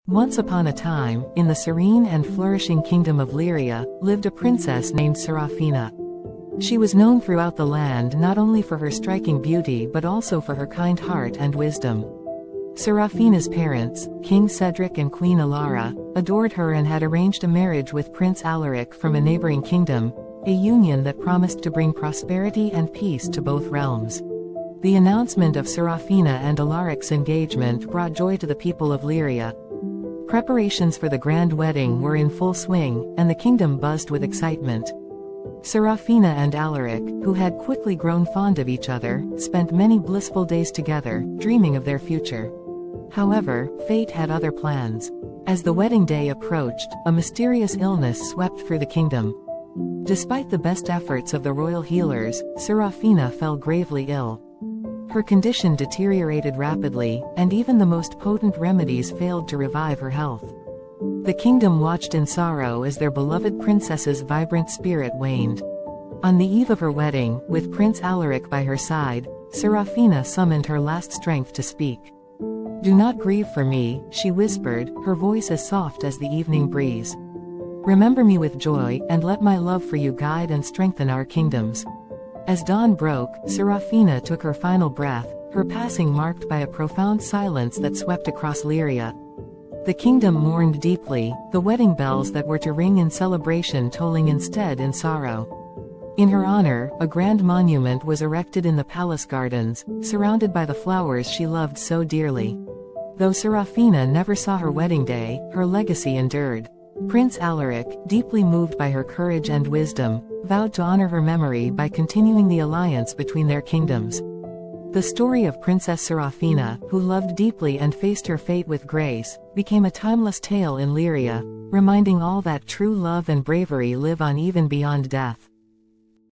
Once upon a time, in the serene and flourishing kingdom of Lyria, lived a princess named Seraphina. She was known throughout the land not only for her striking beauty but also for her kind heart and wisdom. Seraphina's parents, King Cedric and Queen Alara, adored her and had arranged a marriage with Prince Alaric from a neighboring kingdom, a union that promised to bring prosperity and peace to both realms. The announcement of Seraphina and Alaric's engagement brought joy to the people of Lyria. Preparations for the grand wedding were in full swing, and the kingdom buzzed with excitement. Seraphina and Alaric, who had quickly grown fond of each other, spent many blissful days together, dreaming of their future. However, fate had other plans. As the wedding day approached, a mysterious illness swept through the kingdom. Despite the best efforts of the royal healers, Seraphina fell gravely ill. Her condition deteriorated rapidly, and even the most potent remedies failed to revive her health. The kingdom watched in sorrow as their beloved princess's vibrant spirit waned. On the eve of her wedding, with Prince Alaric by her side, Seraphina summoned her last strength to speak. "Do not grieve for me," she whispered, her voice as soft as the evening breeze. "Remember me with joy, and let my love for you guide and strengthen our kingdoms." As dawn broke, Seraphina took her final breath, her passing marked by a profound silence that swept across Lyria. The kingdom mourned deeply, the wedding bells that were to ring in celebration tolling instead in sorrow. In her honor, a grand monument was erected in the palace gardens, surrounded by the flowers she loved so dearly. Though Seraphina never saw her wedding day, her legacy endured. Prince Alaric, deeply moved by her courage and wisdom, vowed to honor her memory by continuing the alliance between their kingdoms. The story of Princess Seraphina, who loved deeply and faced her fate with grace, became a timeless tale in Lyria, reminding all that true love and bravery live on even beyond death.